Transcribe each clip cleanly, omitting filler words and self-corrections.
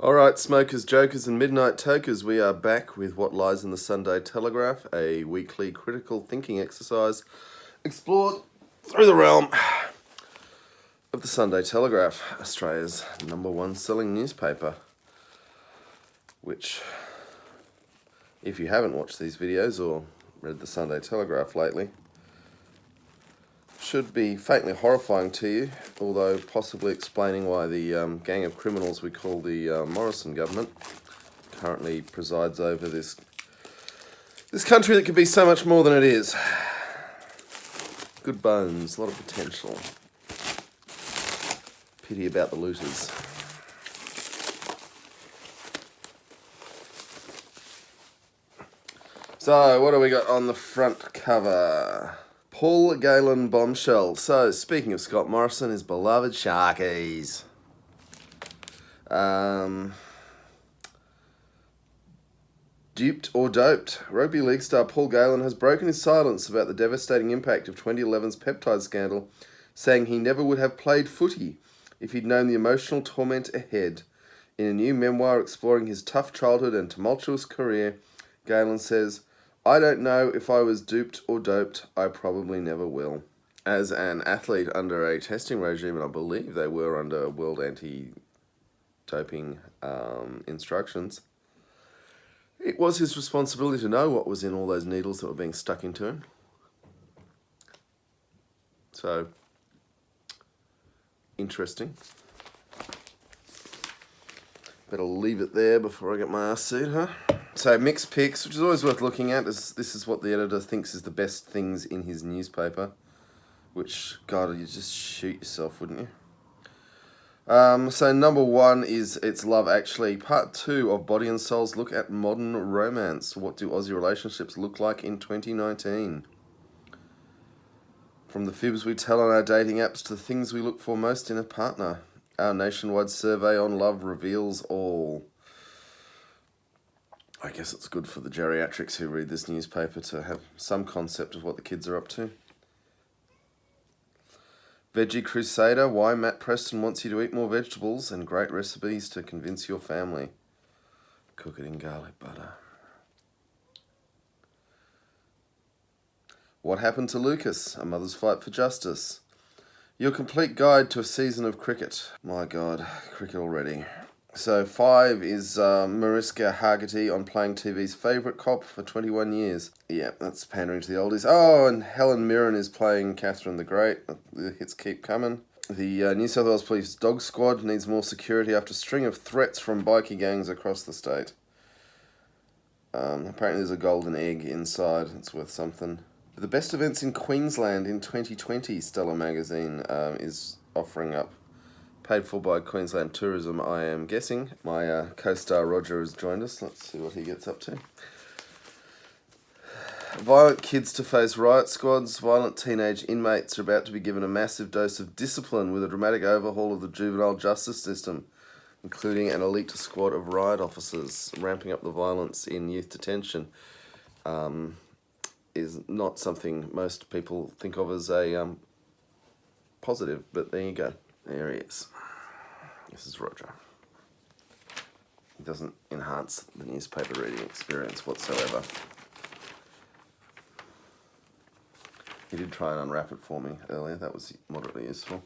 Alright, smokers, jokers and midnight tokers, we are back with What Lies in the Sunday Telegraph, a weekly critical thinking exercise explored through the realm of the Sunday Telegraph, Australia's #1 selling newspaper, which, if you haven't watched these videos or read the Sunday Telegraph lately, should be faintly horrifying to you, although possibly explaining why the gang of criminals we call the Morrison government currently presides over this country that could be so much more than it is. Good bones, a lot of potential. Pity about the looters. So, what do we got on the front cover? Paul Galen bombshell. So, speaking of Scott Morrison, his beloved Sharkies. Duped or doped? Rugby league star Paul Galen has broken his silence about the devastating impact of 2011's peptide scandal, saying he never would have played footy if he'd known the emotional torment ahead. In a new memoir exploring his tough childhood and tumultuous career, Galen says, "I don't know if I was duped or doped. I probably never will." As an athlete under a testing regime, and I believe they were under world anti-doping instructions, it was his responsibility to know what was in all those needles that were being stuck into him. So, interesting. Better leave it there before I get my ass sued, huh? So, mixed picks, which is always worth looking at, as this is what the editor thinks is the best things in his newspaper. Which, God, you'd just shoot yourself, wouldn't you? So, number 1 is It's Love Actually. Part 2 of Body and Soul's look at modern romance. What do Aussie relationships look like in 2019? From the fibs we tell on our dating apps to the things we look for most in a partner. Our nationwide survey on love reveals all. I guess it's good for the geriatrics who read this newspaper to have some concept of what the kids are up to. Veggie Crusader, why Matt Preston wants you to eat more vegetables and great recipes to convince your family. Cook it in garlic butter. What happened to Lucas? A mother's fight for justice. Your complete guide to a season of cricket. My God, cricket already. So 5 is Mariska Hargitay on Playing TV's favourite cop for 21 years. Yeah, that's pandering to the oldies. Oh, and Helen Mirren is playing Catherine the Great. The hits keep coming. The New South Wales Police Dog Squad needs more security after a string of threats from bikie gangs across the state. Apparently there's a golden egg inside. It's worth something. The best events in Queensland in 2020, Stella Magazine is offering up. Paid for by Queensland Tourism, I am guessing. My co-star Roger has joined us. Let's see what he gets up to. Violent kids to face riot squads. Violent teenage inmates are about to be given a massive dose of discipline with a dramatic overhaul of the juvenile justice system, including an elite squad of riot officers. Ramping up the violence in youth detention is not something most people think of as a positive, but there you go. There he is. This is Roger. He doesn't enhance the newspaper reading experience whatsoever. He did try and unwrap it for me earlier. That was moderately useful.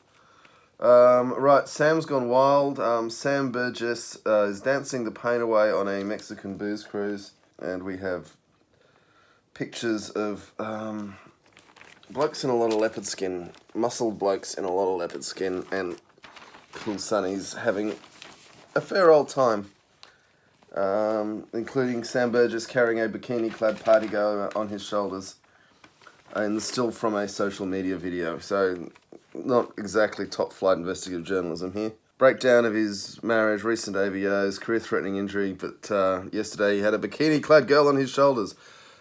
Right, Sam's gone wild. Sam Burgess is dancing the pain away on a Mexican booze cruise. And we have pictures of blokes in a lot of leopard skin, muscled blokes in a lot of leopard skin, and cool sunnies having a fair old time, including Sam Burgess carrying a bikini-clad party goer on his shoulders, and still from a social media video, so not exactly top-flight investigative journalism here. Breakdown of his marriage, recent AVOs, career-threatening injury, but yesterday he had a bikini-clad girl on his shoulders.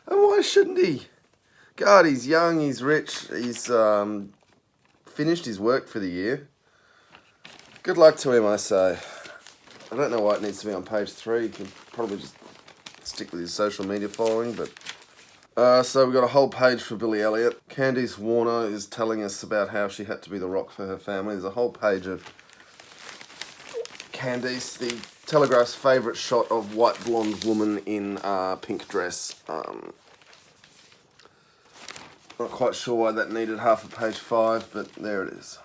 And why shouldn't he? God, he's young, he's rich, he's finished his work for the year. Good luck to him, I say. I don't know why it needs to be on page 3. He can probably just stick with his social media following, but... So we've got a whole page for Billy Elliot. Candice Warner is telling us about how she had to be the rock for her family. There's a whole page of Candice, the Telegraph's favourite shot of white blonde woman in pink dress. Not quite sure why that needed half of page 5, but there it is.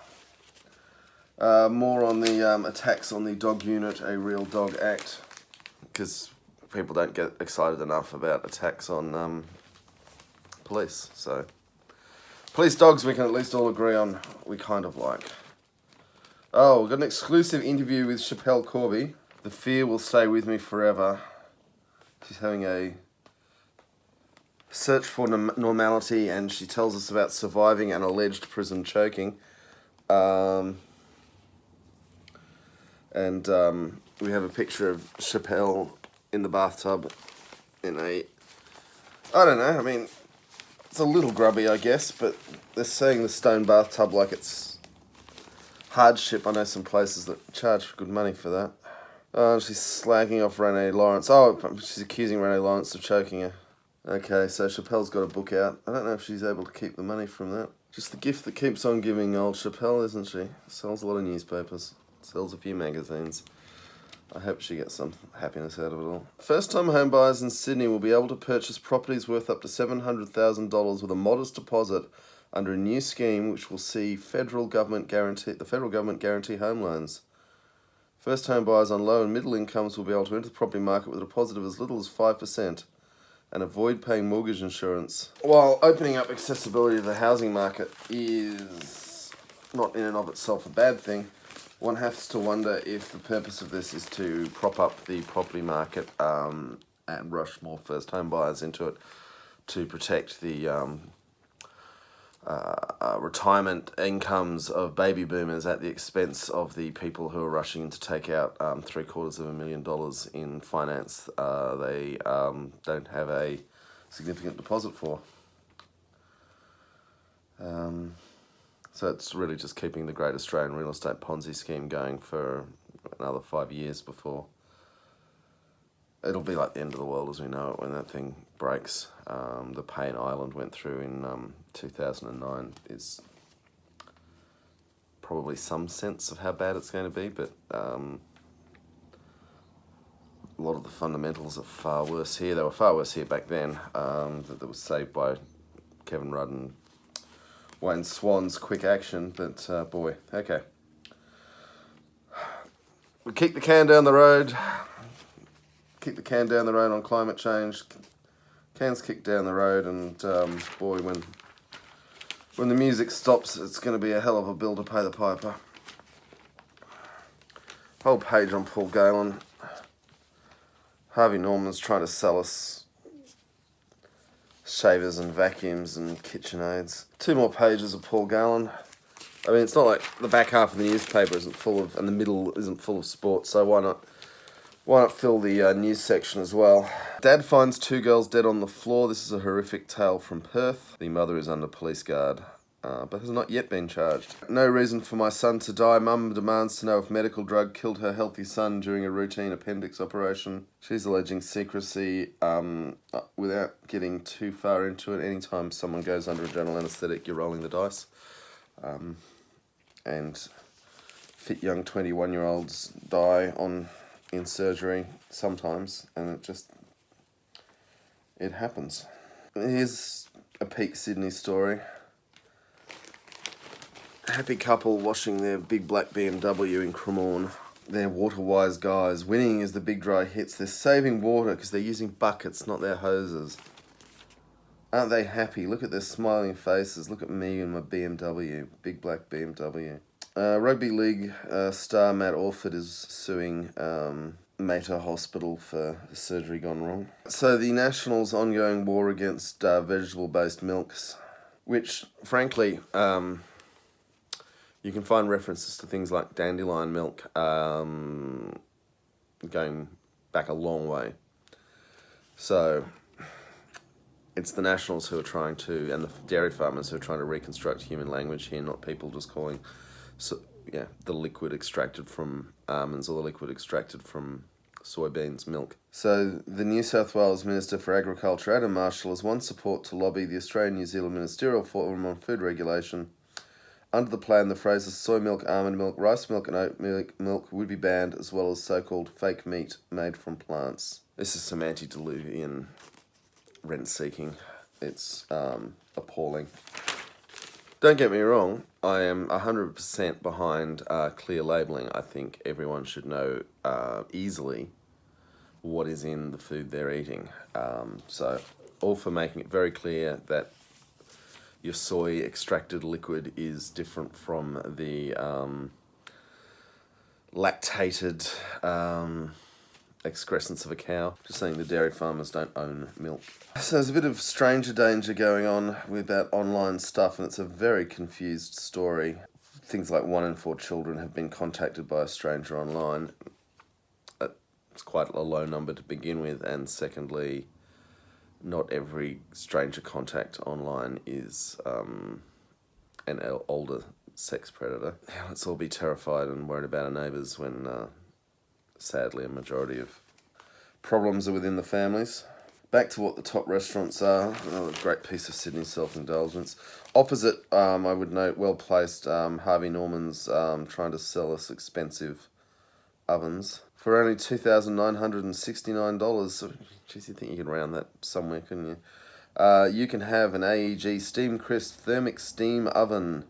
More on the attacks on the dog unit, a real dog act, because people don't get excited enough about attacks on police. So, police dogs we can at least all agree on we kind of like. Oh, we've got an exclusive interview with Schapelle Corby. The fear will stay with me forever. She's having a search for normality, and she tells us about surviving an alleged prison choking. We have a picture of Schapelle in the bathtub in a, I don't know, I mean, it's a little grubby, I guess, but they're saying the stone bathtub like it's hardship. I know some places that charge good money for that. She's slagging off Renee Lawrence. Oh, she's accusing Renee Lawrence of choking her. Okay, so Schapelle's got a book out. I don't know if she's able to keep the money from that. Just the gift that keeps on giving, old Schapelle, isn't she? Sells a lot of newspapers. Sells a few magazines. I hope she gets some happiness out of it all. First-time home buyers in Sydney will be able to purchase properties worth up to $700,000 with a modest deposit under a new scheme which will see the federal government guarantee home loans. First home buyers on low and middle incomes will be able to enter the property market with a deposit of as little as 5%. And avoid paying mortgage insurance. While opening up accessibility to the housing market is not in and of itself a bad thing, one has to wonder if the purpose of this is to prop up the property market and rush more first home buyers into it to protect the retirement incomes of baby boomers at the expense of the people who are rushing to take out $750,000 in finance they don't have a significant deposit for. So it's really just keeping the Great Australian Real Estate Ponzi scheme going for another 5 years before it'll be like the end of the world as we know it when that thing breaks. The pain Ireland went through in 2009 is probably some sense of how bad it's going to be, but a lot of the fundamentals are far worse here. They were far worse here back then. That was saved by Kevin Rudd and Wayne Swan's quick action, but boy, okay. We kick the can down the road. Kick the can down the road on climate change. Can's kicked down the road, and boy, when the music stops, it's going to be a hell of a bill to pay the piper. Whole page on Paul Galen. Harvey Norman's trying to sell us shavers and vacuums and KitchenAids. 2 more pages of Paul Galen. I mean, it's not like the back half of the newspaper isn't full of, and the middle isn't full of sport, so why not fill the news section as well? Dad finds 2 girls dead on the floor. This is a horrific tale from Perth. The mother is under police guard, but has not yet been charged. No reason for my son to die. Mum demands to know if medical drug killed her healthy son during a routine appendix operation. She's alleging secrecy without getting too far into it. Anytime someone goes under a general anaesthetic, you're rolling the dice. And fit young 21-year-olds die in surgery sometimes, and it happens. Here's a peak Sydney story. A happy couple washing their big black BMW in Cremorne. They're water-wise guys. Winning as the big dry hits. They're saving water because they're using buckets, not their hoses. Aren't they happy? Look at their smiling faces. Look at me and my BMW, big black BMW. Rugby league star Matt Orford is suing Mater Hospital for surgery gone wrong. So the Nationals' ongoing war against vegetable-based milks, which, frankly, you can find references to things like dandelion milk going back a long way. So it's the Nationals who are trying to, and the dairy farmers who are trying to reconstruct human language here, not people just calling the liquid extracted from almonds or the liquid extracted from soybeans milk. So the New South Wales Minister for Agriculture, Adam Marshall, has won support to lobby the Australian-New Zealand Ministerial Forum on Food Regulation Under the plan, the phrases soy milk, almond milk, rice milk, and oat milk would be banned, as well as so-called fake meat made from plants. This is some antediluvian rent-seeking. It's appalling. Don't get me wrong, I am 100% behind clear labelling. I think everyone should know easily what is in the food they're eating. So all for making it very clear that your soy extracted liquid is different from the lactated excrescence of a cow. Just saying the dairy farmers don't own milk. So there's a bit of stranger danger going on with that online stuff, and it's a very confused story. Things like 1 in 4 children have been contacted by a stranger online. It's quite a low number to begin with, and secondly, not every stranger contact online is an older sex predator. Let's all be terrified and worried about our neighbours when sadly a majority of problems are within the families. Back to what the top restaurants are. Another great piece of Sydney self-indulgence. Opposite, I would note, well-placed Harvey Norman's trying to sell us expensive ovens for only $2,969. So, geez, you think you could round that somewhere, couldn't you? You can have an AEG Steam Crisp thermic steam oven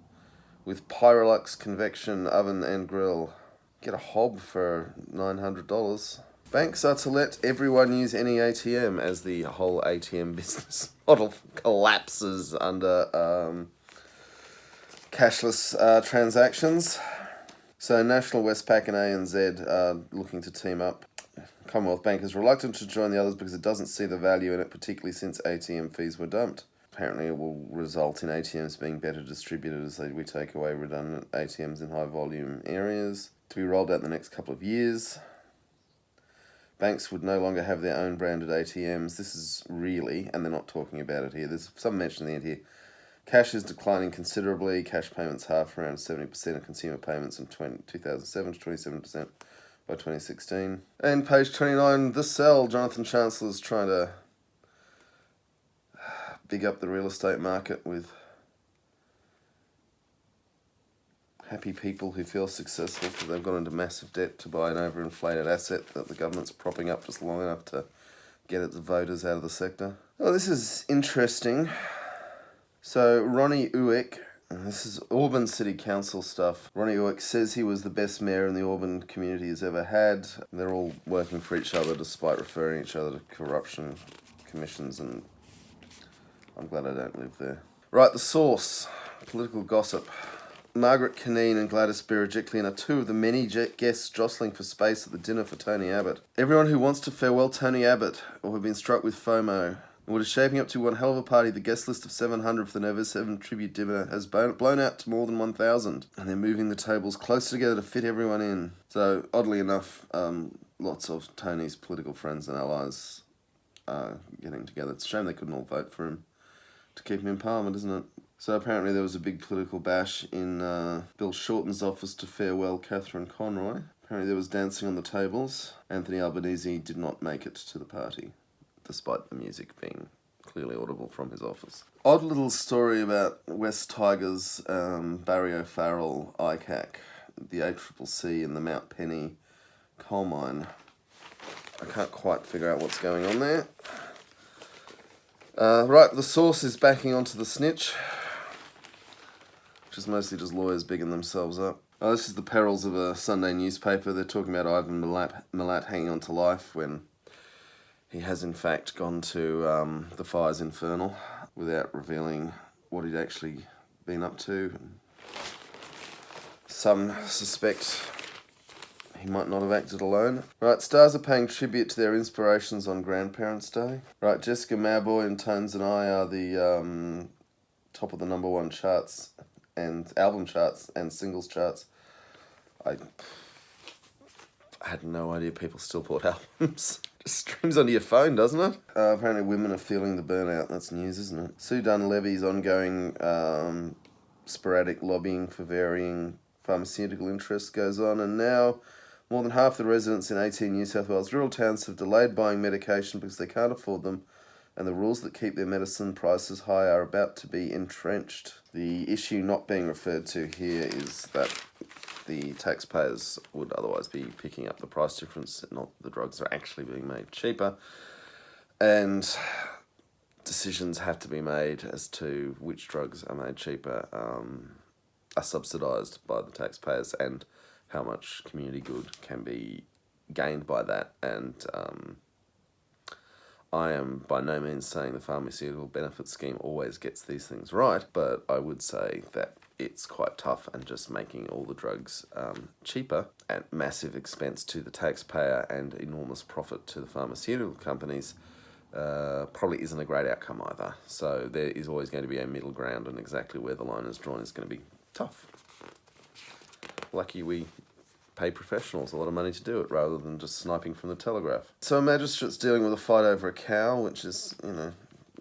with Pyrolux convection oven and grill. Get a hob for $900. Banks are to let everyone use any ATM as the whole ATM business model collapses under cashless transactions. So National, Westpac and ANZ are looking to team up. Commonwealth Bank is reluctant to join the others because it doesn't see the value in it, particularly since ATM fees were dumped. Apparently it will result in ATMs being better distributed as we take away redundant ATMs in high volume areas, to be rolled out in the next couple of years. Banks would no longer have their own branded ATMs. This is really, and they're not talking about it here, there's some mention at the end here, cash is declining considerably. Cash payments half around 70% of consumer payments in 2007 to 27% by 2016. And page 29, The Cell, Jonathan Chancellor's trying to big up the real estate market with happy people who feel successful because they've gone into massive debt to buy an overinflated asset that the government's propping up just long enough to get its voters out of the sector. Oh, this is interesting. So Ronnie Ueck, and this is Auburn City Council stuff. Ronnie Ueck says he was the best mayor in the Auburn community has ever had. They're all working for each other despite referring each other to corruption commissions, and I'm glad I don't live there. Right, the source. Political gossip. Margaret Kineen and Gladys Berejiklian are two of the many guests jostling for space at the dinner for Tony Abbott. Everyone who wants to farewell Tony Abbott or who've been struck with FOMO and what is shaping up to one hell of a party, the guest list of 700 for the Nova 7 tribute dinner has blown out to more than 1,000, and they're moving the tables closer together to fit everyone in. So, oddly enough, lots of Tony's political friends and allies are getting together. It's a shame they couldn't all vote for him to keep him in Parliament, isn't it? So apparently there was a big political bash in Bill Shorten's office to farewell Catherine Conroy. Apparently there was dancing on the tables. Anthony Albanese did not make it to the party, despite the music being clearly audible from his office. Odd little story about West Tigers, Barry O'Farrell, ICAC, the ACCC and the Mount Penny coal mine. I can't quite figure out what's going on there. Right, the source is backing onto the snitch, which is mostly just lawyers bigging themselves up. Oh, this is the perils of a Sunday newspaper. They're talking about Ivan Milat hanging on to life when he has in fact gone to the Fires Infernal without revealing what he'd actually been up to. Some suspect he might not have acted alone. Right, stars are paying tribute to their inspirations on Grandparents' Day. Right, Jessica Mauboy and Tones and I are the top of the #1 charts and album charts and singles charts. I had no idea people still bought albums. Just streams onto your phone, doesn't it? Apparently women are feeling the burnout. That's news, isn't it? Sue Dunleavy's ongoing sporadic lobbying for varying pharmaceutical interests goes on, and now more than half the residents in 18 New South Wales rural towns have delayed buying medication because they can't afford them and the rules that keep their medicine prices high are about to be entrenched. The issue not being referred to here is that the taxpayers would otherwise be picking up the price difference, not the drugs are actually being made cheaper, and decisions have to be made as to which drugs are made cheaper, are subsidised by the taxpayers, and how much community good can be gained by that. And I am by no means saying the pharmaceutical benefit scheme always gets these things right, but I would say that it's quite tough, and just making all the drugs cheaper at massive expense to the taxpayer and enormous profit to the pharmaceutical companies probably isn't a great outcome either. So there is always going to be a middle ground, and exactly where the line is drawn is going to be tough. Lucky we pay professionals a lot of money to do it rather than just sniping from the Telegraph. So a magistrate's dealing with a fight over a cow, which is, you know,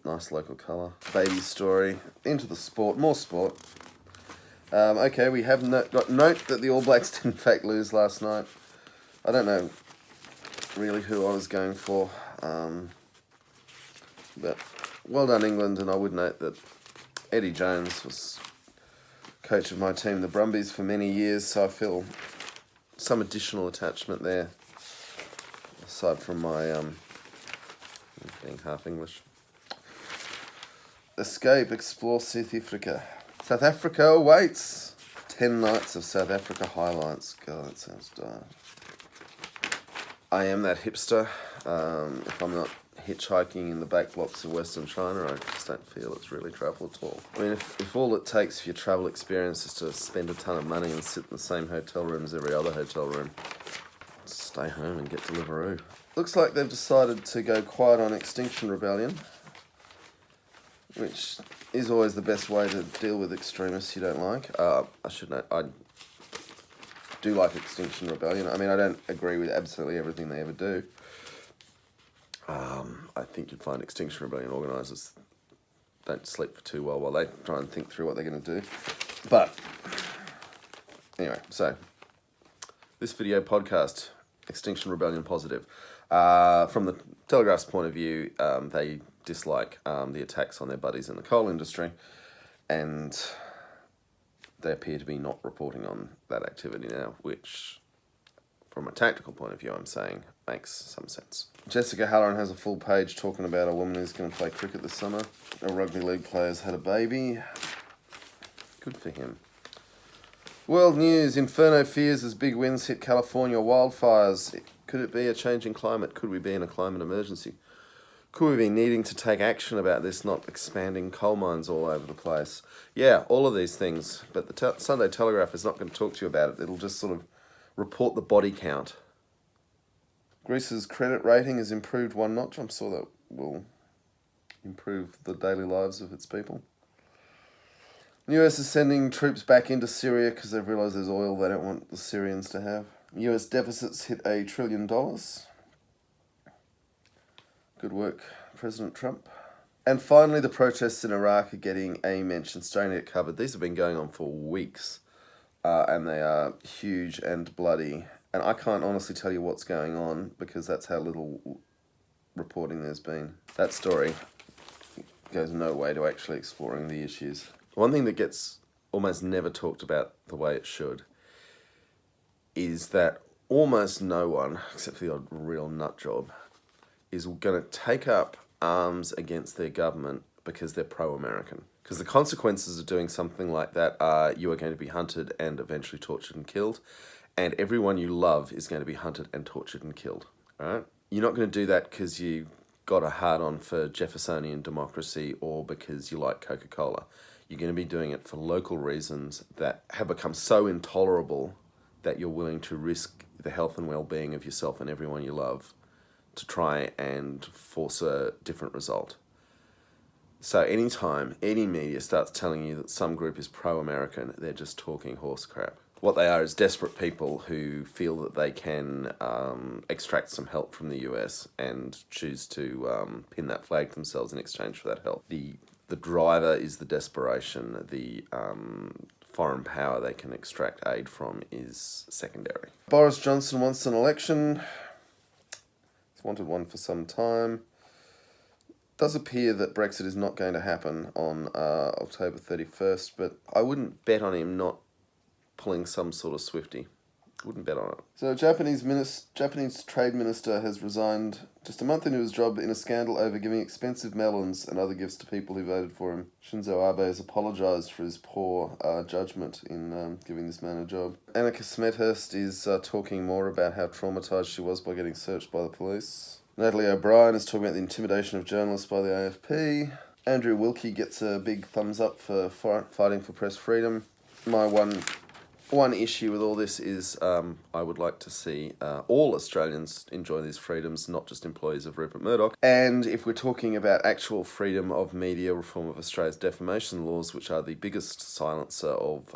nice local colour. Baby story. Into the sport. More sport. Okay, we have got note that the All Blacks did in fact lose last night. I don't know really who I was going for, but well done England, and I would note that Eddie Jones was coach of my team, the Brumbies, for many years, so I feel some additional attachment there, aside from my being half English. Escape, explore South Africa. South Africa awaits. 10 nights of South Africa highlights. God, that sounds dire. I am that hipster. If I'm not hitchhiking in the back blocks of Western China, I just don't feel it's really travel at all. I mean, if all it takes for your travel experience is to spend a ton of money and sit in the same hotel room as every other hotel room, stay home and get Deliveroo. Looks like they've decided to go quiet on Extinction Rebellion, which is always the best way to deal with extremists you don't like. I should note, I do like Extinction Rebellion. I mean, I don't agree with absolutely everything they ever do. I think you'd find Extinction Rebellion organisers don't sleep for too well while they try and think through what they're going to do. But anyway, so this video podcast, Extinction Rebellion positive. From the Telegraph's point of view, they dislike the attacks on their buddies in the coal industry, and they appear to be not reporting on that activity now, which, from a tactical point of view, I'm saying makes some sense. Jessica Halloran has a full page talking about a woman who's going to play cricket this summer. A rugby league player's had a baby. Good for him. World news. Inferno fears as big winds hit California wildfires. Could it be a change in climate? Could we be in a climate emergency? Could we be needing to take action about this, not expanding coal mines all over the place? Yeah, all of these things. But the Sunday Telegraph is not going to talk to you about it. It'll just sort of report the body count. Greece's credit rating has improved one notch. I'm sure that will improve the daily lives of its people. The US is sending troops back into Syria because they've realised there's oil they don't want the Syrians to have. US deficits hit $1 trillion. Good work, President Trump. And finally, the protests in Iraq are getting a mention, starting to get covered. These have been going on for weeks, and they are huge and bloody. And I can't honestly tell you what's going on because that's how little reporting there's been. That story goes no way to actually exploring the issues. One thing that gets almost never talked about the way it should is that almost no one, except for the odd real nut job, is going to take up arms against their government because they're pro-American. Because the consequences of doing something like that are you are going to be hunted and eventually tortured and killed, and everyone you love is going to be hunted and tortured and killed. All right? You're not going to do that because you got a hard-on for Jeffersonian democracy or because you like Coca-Cola. You're going to be doing it for local reasons that have become so intolerable that you're willing to risk the health and well-being of yourself and everyone you love to try and force a different result. So anytime any media starts telling you that some group is pro-American, they're just talking horse crap. What they are is desperate people who feel that they can extract some help from the US and choose to pin that flag themselves in exchange for that help. The driver is the desperation. The foreign power they can extract aid from is secondary. Boris Johnson wants an election. He's wanted one for some time. does appear that Brexit is not going to happen on October 31st, but I wouldn't bet on him not pulling some sort of swifty. Wouldn't bet on it. So Japanese trade minister has resigned just a month into his job in a scandal over giving expensive melons and other gifts to people who voted for him. Shinzo Abe has apologised for his poor judgment in giving this man a job. Annika Smethurst is talking more about how traumatised she was by getting searched by the police. Natalie O'Brien is talking about the intimidation of journalists by the AFP. Andrew Wilkie gets a big thumbs up for fighting for press freedom. My one issue with all this is I would like to see all Australians enjoy these freedoms, not just employees of Rupert Murdoch. And if we're talking about actual freedom of media, reform of Australia's defamation laws, which are the biggest silencer of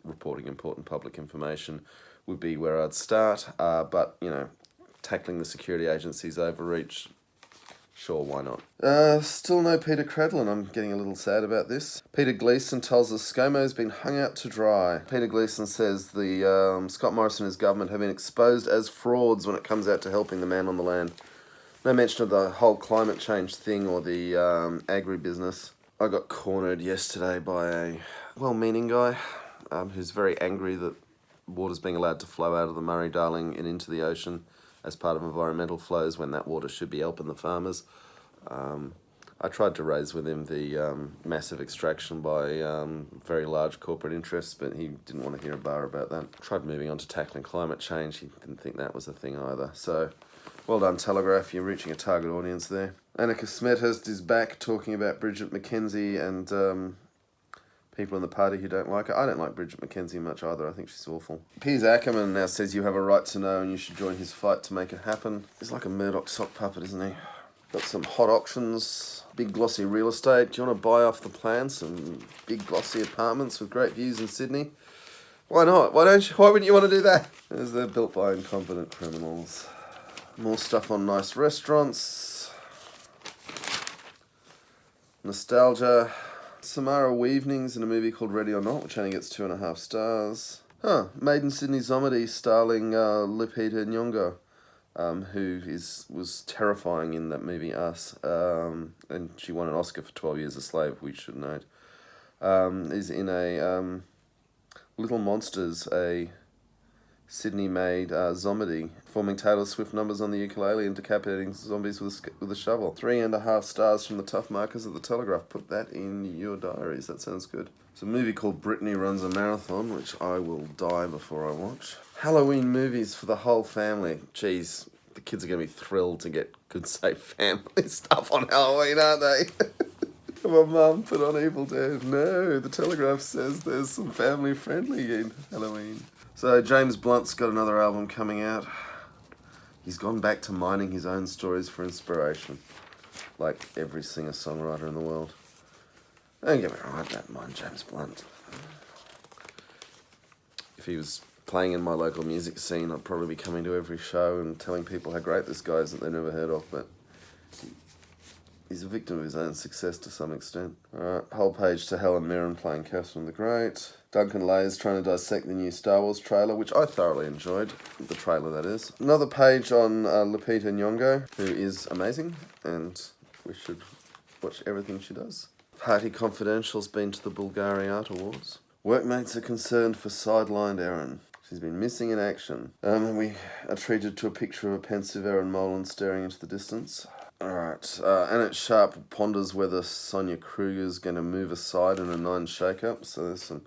reporting important public information, would be where I'd start. But, you know, tackling the security agency's overreach, sure, why not? Still no Peter Cradlin. I'm getting a little sad about this. Peter Gleeson tells us ScoMo's been hung out to dry. Peter Gleeson says the Scott Morrison and his government have been exposed as frauds when it comes out to helping the man on the land. No mention of the whole climate change thing or the agri-business. I got cornered yesterday by a well-meaning guy who's very angry that water's being allowed to flow out of the Murray-Darling and into the ocean as part of environmental flows when that water should be helping the farmers. I tried to raise with him the massive extraction by very large corporate interests, but he didn't want to hear a bar about that. Tried moving on to tackling climate change. He didn't think that was a thing either. So, well done, Telegraph. You're reaching a target audience there. Annika Smethurst is back talking about Bridget McKenzie and people in the party who don't like her. I don't like Bridget McKenzie much either. I think she's awful. Piers Ackerman now says you have a right to know and you should join his fight to make it happen. He's like a Murdoch sock puppet, isn't he? Got some hot auctions, big glossy real estate. Do you want to buy off the plan some big glossy apartments with great views in Sydney? Why not? Why wouldn't you want to do that? As they're built by incompetent criminals. More stuff on nice restaurants. Nostalgia. Samara Weavning's in a movie called Ready or Not, which only gets 2.5 stars. Made in Sydney Zomedy, starring Lupita Nyong'o, who was terrifying in that movie Us, and she won an Oscar for 12 Years a Slave, we should note. Is in a Little Monsters, a Sydney-made Zomedy, performing Taylor Swift numbers on the ukulele and decapitating zombies with a shovel. 3.5 stars from the tough markers of the Telegraph. Put that in your diaries. That sounds good. It's a movie called Brittany Runs a Marathon, which I will die before I watch. Halloween movies for the whole family. Jeez, the kids are going to be thrilled to get good, safe family stuff on Halloween, aren't they? My mum put on Evil Dead. No, the Telegraph says there's some family-friendly in Halloween. So James Blunt's got another album coming out. He's gone back to mining his own stories for inspiration, like every singer-songwriter in the world. Don't get me wrong, I don't mind James Blunt. If he was playing in my local music scene, I'd probably be coming to every show and telling people how great this guy is that they've never heard of, but he's a victim of his own success to some extent. Alright, whole page to Helen Mirren playing Catherine the Great. Duncan Lay's trying to dissect the new Star Wars trailer, which I thoroughly enjoyed. The trailer, that is. Another page on Lupita Nyong'o, who is amazing, and we should watch everything she does. Party Confidential's been to the Bulgari Art Awards. Workmates are concerned for sidelined Erin. She's been missing in action. We are treated to a picture of a pensive Erin Molan staring into the distance. Alright, Annette Sharp ponders whether Sonia Kruger's going to move aside in a 9 shake-up, so there's some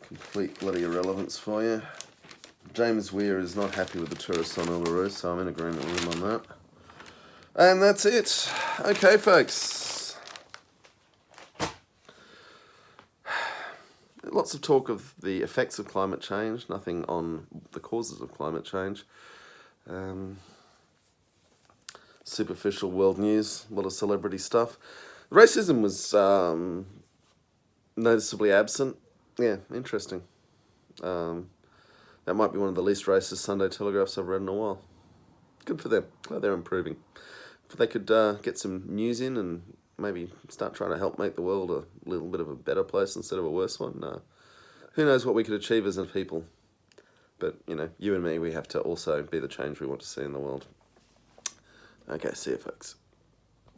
complete bloody irrelevance for you. James Weir is not happy with the tourists on Uluru, so I'm in agreement with him on that. And that's it. Okay, folks. Lots of talk of the effects of climate change, nothing on the causes of climate change. Superficial world news, a lot of celebrity stuff. Racism was noticeably absent. Yeah, interesting. That might be one of the least racist Sunday Telegraphs I've read in a while. Good for them. Glad they're improving. If they could get some news in and maybe start trying to help make the world a little bit of a better place instead of a worse one, who knows what we could achieve as a people. But, you know, you and me, we have to also be the change we want to see in the world. Okay, see you, folks.